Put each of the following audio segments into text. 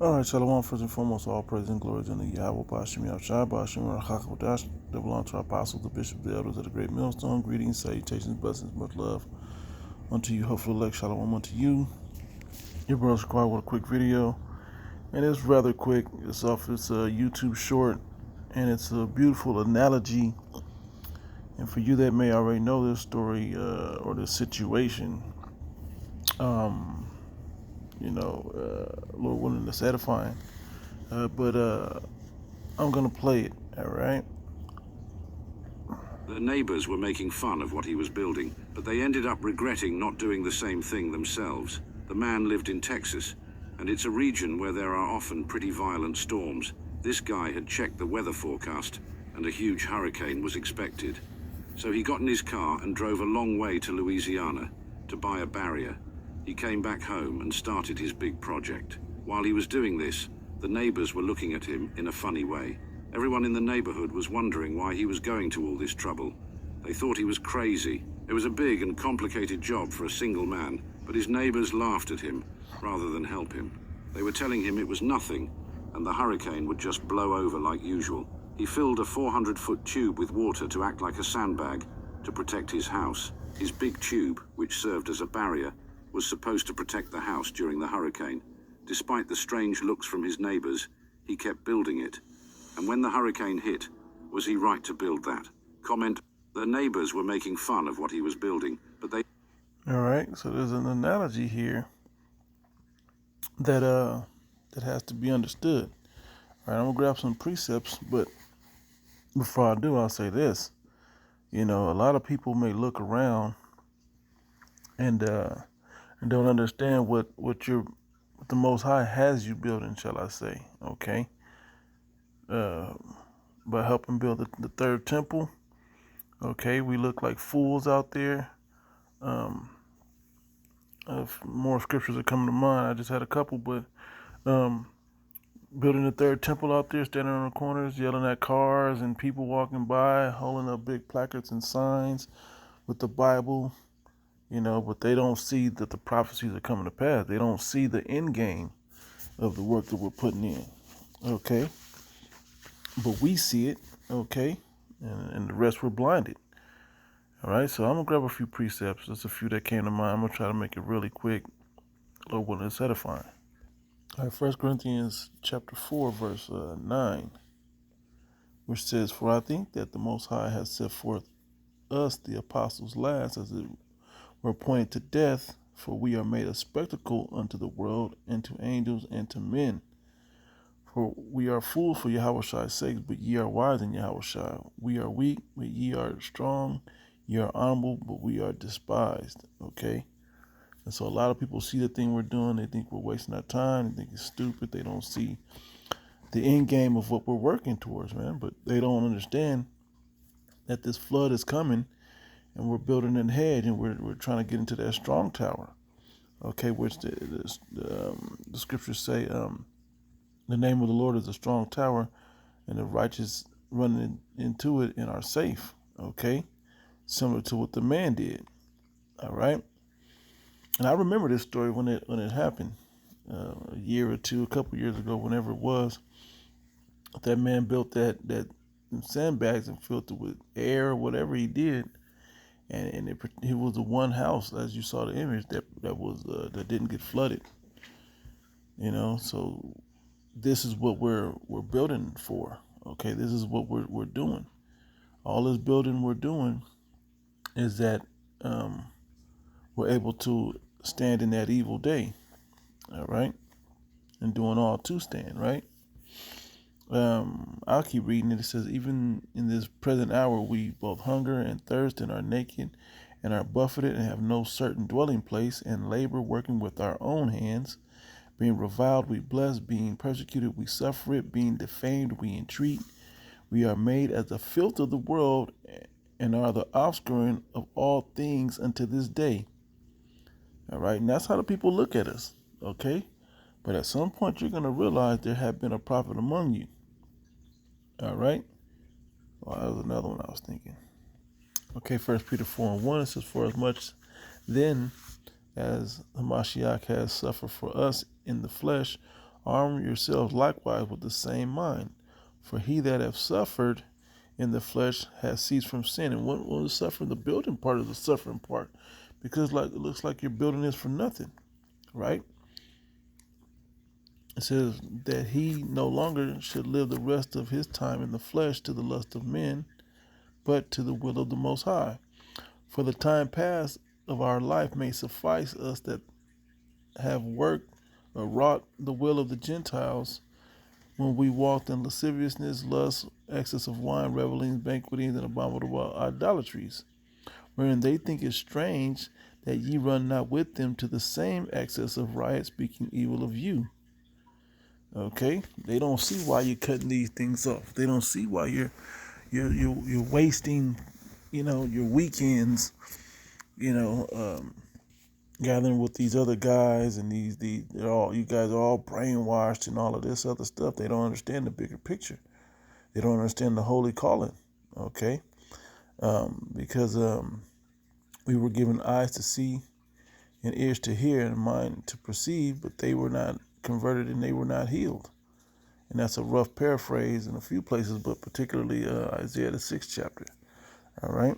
All right, Shalom. First and foremost, all praise and glory is in the Yahweh, Bashim Yahshua, Bashim Rachakawadash, that belong to our apostles, the bishops, the elders of the great millstone. Greetings, salutations, blessings, much love unto you. Hopefully, elect Shalom unto you. Your brother Squad with a quick video, and it's rather quick. It's a YouTube short, and it's a beautiful analogy. And for you that may already know this story or this situation, um, Lord willing, it's edifying. But I'm gonna play it. All right. The neighbors were making fun of what he was building, but they ended up regretting not doing the same thing themselves. The man lived in Texas, and it's a region where there are often pretty violent storms. This guy had checked the weather forecast, and a huge hurricane was expected. So he got in his car and drove a long way to Louisiana to buy a barrier. He came back home and started his big project. While he was doing this, the neighbors were looking at him in a funny way. Everyone in the neighborhood was wondering why he was going to all this trouble. They thought he was crazy. It was a big and complicated job for a single man, but his neighbors laughed at him rather than help him. They were telling him it was nothing, and the hurricane would just blow over like usual. He filled a 400-foot tube with water to act like a sandbag to protect his house. His big tube, which served as a barrier, was supposed to protect the house during the hurricane. Despite the strange looks from his neighbors, he kept building it. And when the hurricane hit, was he right to build that? Comment: the neighbors were making fun of what he was building, but they... All right, so there's an analogy here that has to be understood. All right, I'm gonna grab some precepts, but before I do, I'll say this. You know, a lot of people may look around and don't understand what the Most High has you building, shall I say? Okay, by helping build the third temple. Okay, we look like fools out there. If more scriptures are coming to mind, I just had a couple, but building the third temple out there, standing on the corners, yelling at cars and people walking by, holding up big placards and signs with the Bible, but they don't see that the prophecies are coming to pass. They don't see the end game of the work that we're putting in. Okay. But we see it, okay, and the rest were blinded. All right, so I'm going to grab a few precepts. There's a few that came to mind. I'm going to try to make it really quick, Lord willing, it's edifying. All right, 1 Corinthians chapter 4, verse 9, which says, "For I think that the Most High has set forth us, the apostles, last, as it were appointed to death, for we are made a spectacle unto the world, and to angels, and to men. For we are fools for Yahweh's sake, but ye are wise in Yahweh. We are weak, but ye are strong. Ye are honorable, but we are despised." Okay? And so a lot of people see the thing we're doing. They think we're wasting our time. They think it's stupid. They don't see the end game of what we're working towards, man. But they don't understand that this flood is coming, and we're building an hedge, and we're trying to get into that strong tower. Okay, which the scriptures say, the name of the Lord is a strong tower, and the righteous run into it and are safe. Okay, similar to what the man did. All right, and I remember this story when it happened a year or two, a couple years ago, whenever it was. That man built that sandbags and filled it with air or whatever he did, and it was the one house, as you saw the image, that didn't get flooded. So this is what we're building for. Okay, this is what we're doing. All this building we're doing is that we're able to stand in that evil day. All right, and doing all to stand. Right. I'll keep reading it. It says, "Even in this present hour, we both hunger and thirst and are naked and are buffeted and have no certain dwelling place, and labor, working with our own hands. Being reviled, we bless. Being persecuted, we suffer it. Being defamed, we entreat. We are made as the filth of the world and are the offscouring of all things unto this day." All right, and that's how the people look at us. Okay, but at some point you're going to realize there have been a prophet among you. All right. Well, that was another one I was thinking. Okay, 1 Peter 4:1, it says, "For as much then as the Mashiach has suffered for us in the flesh, Arm yourselves likewise with the same mind. For he that hath suffered in the flesh has ceased from sin. And what was suffering? The building part of the suffering part. Because it looks like you're building this for nothing, right? It says that he no longer should live the rest of his time in the flesh to the lust of men, but to the will of the Most High. For the time past of our life may suffice us that have worked or wrought the will of the Gentiles, when we walked in lasciviousness, lust, excess of wine, revelings, banquetings, and abominable idolatries, wherein they think it strange that ye run not with them to the same excess of riot, speaking evil of you. Okay, they don't see why you're cutting these things off. They don't see why you're wasting, your weekends, gathering with these other guys, and you guys are all brainwashed and all of this other stuff. They don't understand the bigger picture. They don't understand the holy calling. Okay, because we were given eyes to see and ears to hear and a mind to perceive, but they were not converted and they were not healed. And that's a rough paraphrase in a few places, but particularly Isaiah the 6th chapter. All right.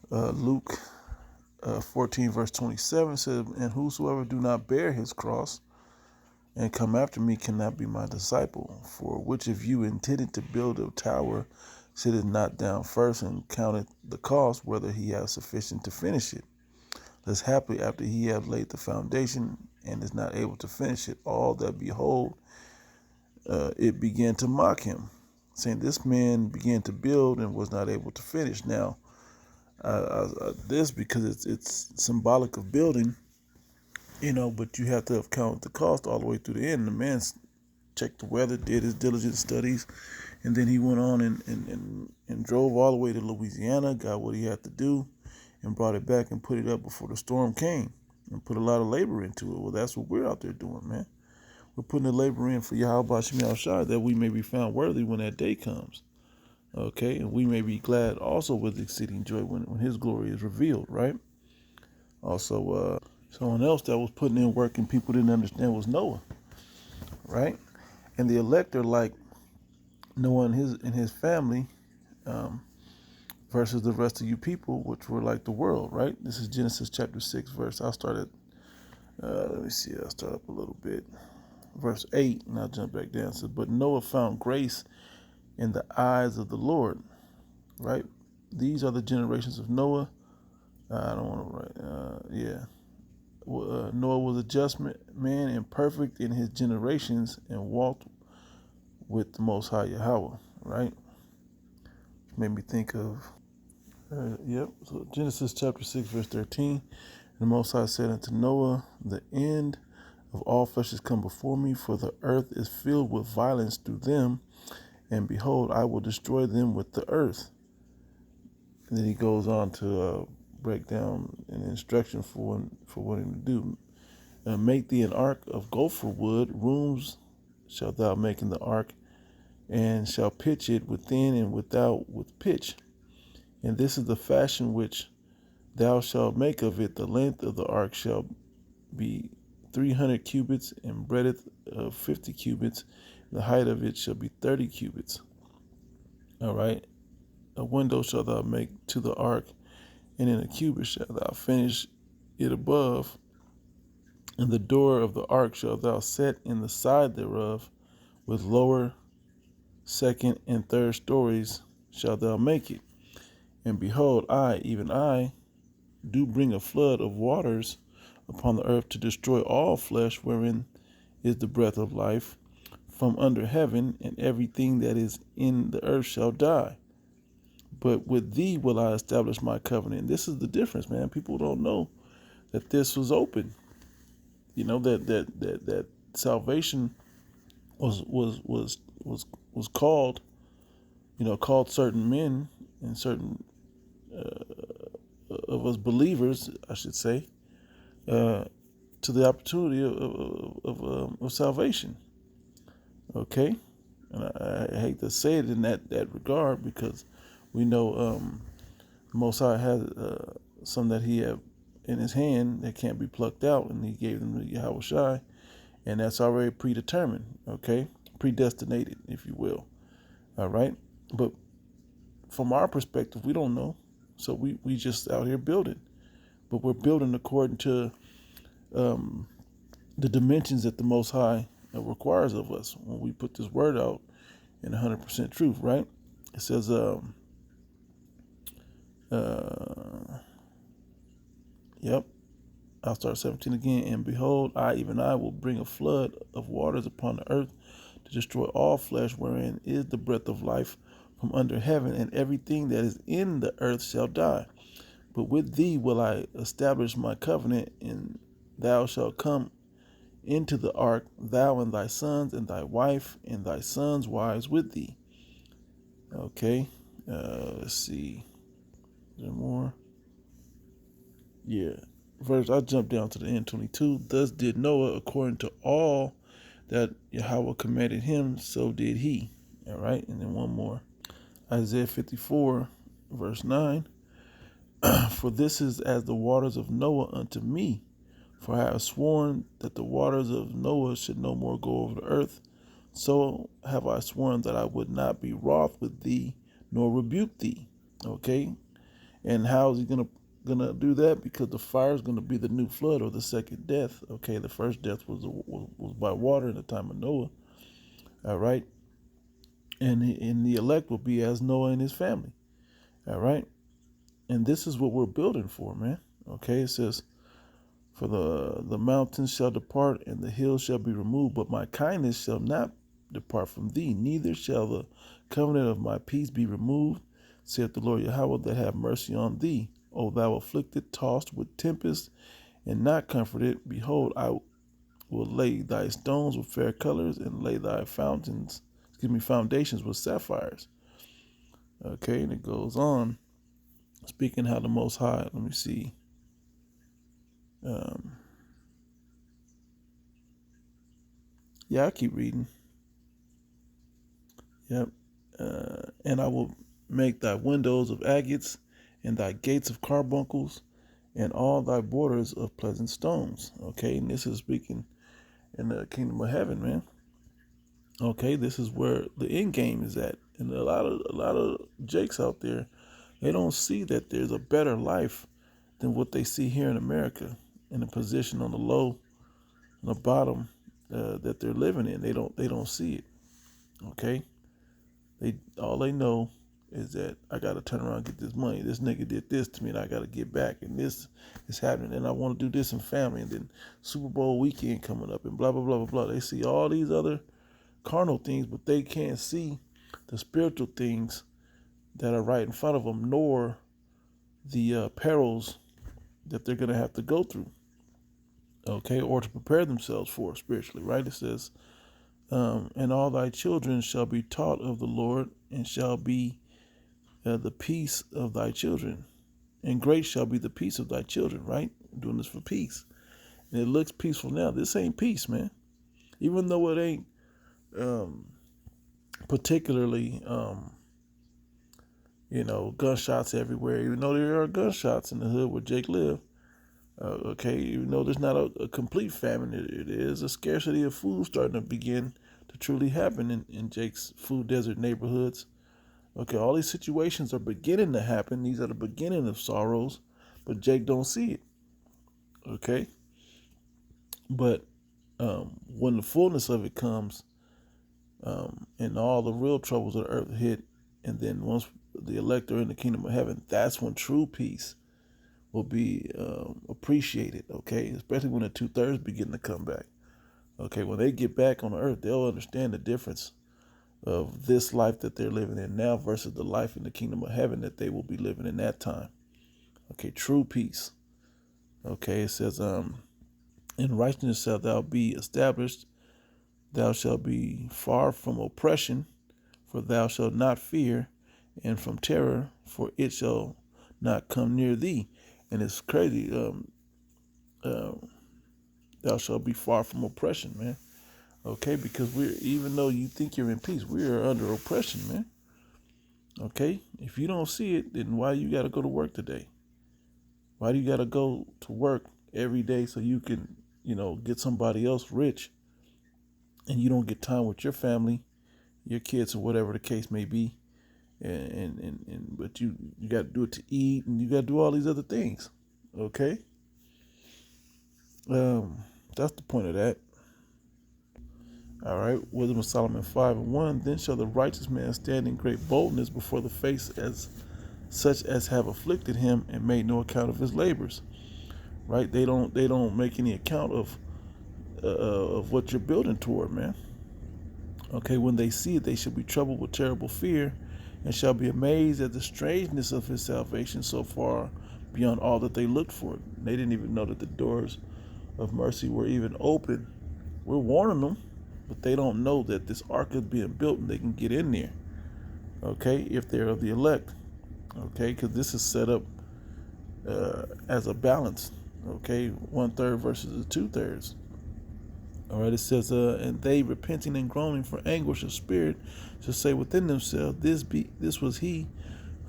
Luke 14 verse 27 says, and whosoever do not bear his cross and come after me cannot be my disciple. For which of you intended to build a tower sitteth not down first and counteth the cost, whether he have sufficient to finish it? Lest haply after he have laid the foundation and is not able to finish it, all that behold it began to mock him, saying, this man began to build and was not able to finish. Now, this, because it's symbolic of building, but you have to have counted the cost all the way through the end. The man checked the weather, did his diligent studies, and then he went on and drove all the way to Louisiana, got what he had to do, and brought it back and put it up before the storm came, and put a lot of labor into it. Well, that's what we're out there doing, man. We're putting the labor in for Yahweh Shem Yahushua, that we may be found worthy when that day comes. Okay, and we may be glad also with exceeding joy when his glory is revealed, right? Also, someone else that was putting in work and people didn't understand was Noah, right? And the elect are like Noah and his family, versus the rest of you people, which were like the world, right? This is Genesis chapter 6 verse. I'll start at, I'll start up a little bit. Verse 8, and I'll jump back down. It says, but Noah found grace in the eyes of the Lord, right? These are the generations of Noah. I don't want to write. Noah was a just man and perfect in his generations and walked with the Most High Yahweh, right? Made me think of, so Genesis chapter 6, verse 13. The Most High said unto Noah, the end of all flesh is come before me, for the earth is filled with violence through them, and behold, I will destroy them with the earth. And then he goes on to break down an instruction for what him to do. Make thee an ark of gopher wood, rooms shalt thou make in the ark, and shall pitch it within and without with pitch. And this is the fashion which thou shalt make of it. The length of the ark shall be 300 cubits, and breadth of 50 cubits. The height of it shall be 30 cubits. All right. A window shalt thou make to the ark, and in a cubit shalt thou finish it above. And the door of the ark shalt thou set in the side thereof, with lower, second, and third stories shalt thou make it. And behold, I, even I, do bring a flood of waters upon the earth to destroy all flesh wherein is the breath of life from under heaven, and everything that is in the earth shall die. But with thee will I establish my covenant. And this is the difference, man. People don't know that this was open. That salvation was called, called certain men and certain of us believers, I should say, to the opportunity of salvation. Okay, and I hate to say it in that regard, because we know the Most High has some that He have in His hand that can't be plucked out, and He gave them to Yahweh Shai, and that's already predetermined, okay? Predestinated, if you will. All right. But from our perspective, we don't know. So we just out here building. But we're building according to um, the dimensions that the Most High requires of us when we put this word out in 100% truth, right? It says, yep, I'll start 17 again. And behold, even I will bring a flood of waters upon the earth to destroy all flesh, wherein is the breath of life from under heaven, and everything that is in the earth shall die. But with thee will I establish my covenant, and thou shalt come into the ark, thou and thy sons and thy wife and thy sons' wives with thee. Okay, let's see. Is there more? Yeah. Verse, I jump down to the end, 22. Thus did Noah according to all that Yahweh commanded him, so did he. All right, and then one more. Isaiah 54, verse 9. For this is as the waters of Noah unto me. For I have sworn that the waters of Noah should no more go over the earth. So have I sworn that I would not be wroth with thee, nor rebuke thee. Okay? And how is he gonna do that? Because the fire is gonna be the new flood or the second death. Okay, the first death was by water in the time of Noah. All right, and the elect will be as Noah and his family. All right, and this is what we're building for, man. Okay, it says, for the mountains shall depart and the hills shall be removed, but my kindness shall not depart from thee, neither shall the covenant of my peace be removed, saith the Lord Yahweh, that have mercy on thee. O thou afflicted, tossed with tempest, and not comforted, behold, I will lay thy stones with fair colors, and lay thy foundations with sapphires. Okay, and it goes on, speaking how the Most High, let me see. Yeah, I keep reading. Yep. And I will make thy windows of agates, and thy gates of carbuncles, and all thy borders of pleasant stones. Okay, and this is speaking in the kingdom of heaven, man. Okay, this is where the end game is at. And a lot of jakes out there, they don't see that there's a better life than what they see here in America, in a position on the low, on the bottom that they're living in. They don't see it. Okay, all they know is that I got to turn around and get this money. This nigga did this to me, and I got to get back. And this is happening, and I want to do this in family. And then Super Bowl weekend coming up, and blah blah blah blah blah. They see all these other carnal things, but they can't see the spiritual things that are right in front of them, nor the perils that they're gonna have to go through. Okay, or to prepare themselves for spiritually. Right? It says, and all thy children shall be taught of the Lord, and shall be the peace of thy children, and great shall be the peace of thy children. Right? I'm doing this for peace, and it looks peaceful now. This ain't peace, man. Even though it ain't particularly, gunshots everywhere. Even though there are gunshots in the hood where Jake lived. Okay, even though there's not a complete famine, it is a scarcity of food starting to begin to truly happen in Jake's food desert neighborhoods. Okay, all these situations are beginning to happen. These are the beginning of sorrows, but Jake don't see it. Okay, but when the fullness of it comes, and all the real troubles of the earth hit, and then once the elect are in the kingdom of heaven, that's when true peace will be appreciated. Okay, especially when the 2/3 begin to come back. Okay, when they get back on the earth, they'll understand the difference of this life that they're living in now versus the life in the kingdom of heaven that they will be living in that time. Okay, true peace. Okay, it says, in righteousness shalt thou be established. Thou shalt be far from oppression, for thou shalt not fear, and from terror, for it shall not come near thee. And it's crazy. Thou shalt be far from oppression, man. Okay, because even though you think you're in peace, we are under oppression, man. Okay, if you don't see it, then why you got to go to work today? Why do you got to go to work every day so you can, get somebody else rich? and you don't get time with your family, your kids, or whatever the case may be, but you got to do it to eat, and you got to do all these other things. Okay, that's the point of that. All right, Wisdom of Solomon 5:1. Then shall the righteous man stand in great boldness before the face as such as have afflicted him and made no account of his labors. Right? They don't make any account of what you're building toward, man. Okay, when they see it, they shall be troubled with terrible fear, and shall be amazed at the strangeness of his salvation so far beyond all that they looked for. They didn't even know that the doors of mercy were even open. We're warning them, but they don't know that this ark is being built and they can get in there. Okay, if they're of the elect. Okay, because this is set up as a balance. Okay, 1/3 versus the 2/3. All right, it says, and they repenting and groaning for anguish of spirit shall say within themselves, this was he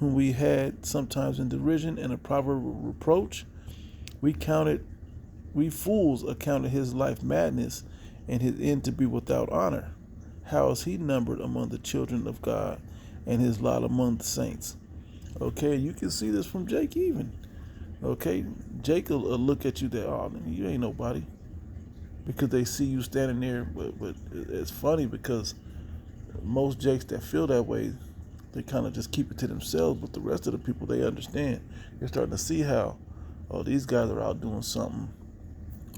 whom we had sometimes in derision and a proverb of reproach. We fools accounted his life madness and his end to be without honor. How is he numbered among the children of God and his lot among the saints? Okay, you can see this from Jake even. Okay, Jake will look at you that, oh, you ain't nobody. Because they see you standing there, but it's funny because most Jakes that feel that way, they kind of just keep it to themselves, but the rest of the people, they understand. They're starting to see how, oh, these guys are out doing something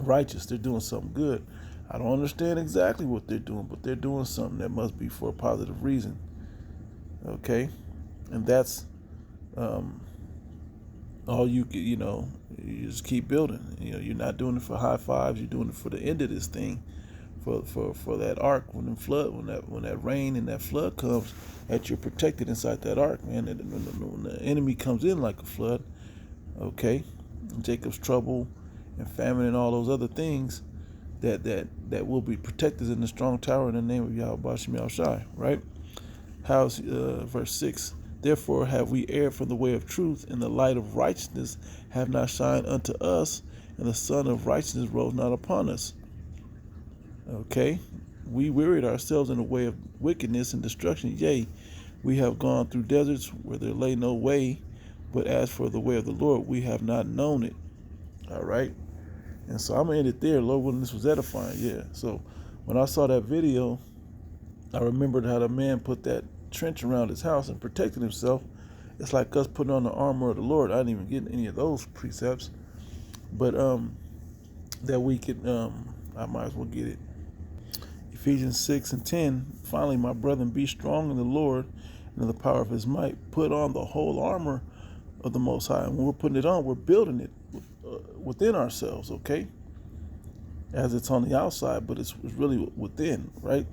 righteous. They're doing something good. I don't understand exactly what they're doing, but they're doing something that must be for a positive reason. Okay? And that's all you just keep building. You're not doing it for high fives. You're doing it for the end of this thing, for that ark when that rain and that flood comes, that you're protected inside that ark, man. And when the enemy comes in like a flood, okay, Jacob's trouble and famine and all those other things, that will be protected in the strong tower in the name of Yahweh Shem Yahushai, right? How's verse 6? Therefore have we erred from the way of truth, and the light of righteousness have not shined unto us, and the sun of righteousness rose not upon us. Okay? We wearied ourselves in the way of wickedness and destruction. Yea, we have gone through deserts where there lay no way, but as for the way of the Lord, we have not known it. All right? And so I'm going to end it there. Lord willing, this was edifying. Yeah. So when I saw that video, I remembered how the man put that trench around his house and protected himself. It's like us putting on the armor of the Lord. I didn't even get any of those precepts, but that we could, I might as well get it. Ephesians 6:10. Finally, my brethren, be strong in the Lord and in the power of his might. Put on the whole armor of the Most High. And when we're putting it on, we're building it within ourselves, okay? As it's on the outside, but it's really within, right?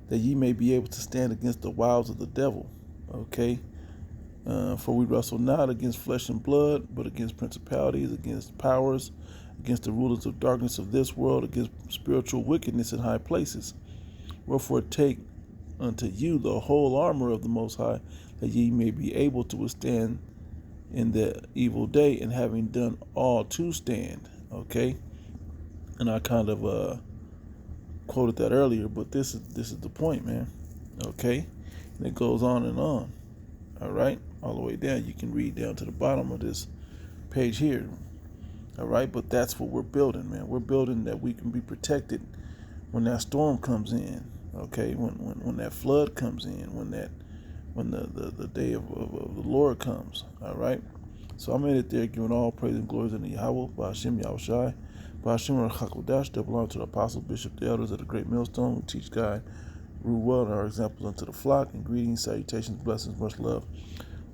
That ye may be able to stand against the wiles of the devil. Okay? For we wrestle not against flesh and blood, but against principalities, against powers, against the rulers of darkness of this world, against spiritual wickedness in high places. Wherefore take unto you the whole armor of the Most High, that ye may be able to withstand in the evil day, and having done all to stand. Okay? And I kind of quoted that earlier, but this is the point, man. Okay? And it goes on and on. All right? All the way down. You can read down to the bottom of this page here. All right? But that's what we're building, man. We're building that we can be protected when that storm comes in. Okay? When that flood comes in, when the day of the Lord comes. All right? So I'm in it there giving all praise and glory to Yahweh, Ba'ashem Yahushai, Ba'ashem Hakodash, that belong to the apostle, bishop, the elders of the great millstone, who teach, guide, rule well, and are examples unto the flock. And greetings, salutations, blessings, much love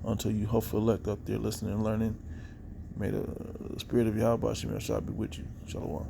unto you, hopeful elect up there listening and learning. May the spirit of Yahweh, Ba'ashem Yahushai, be with you. Shalom.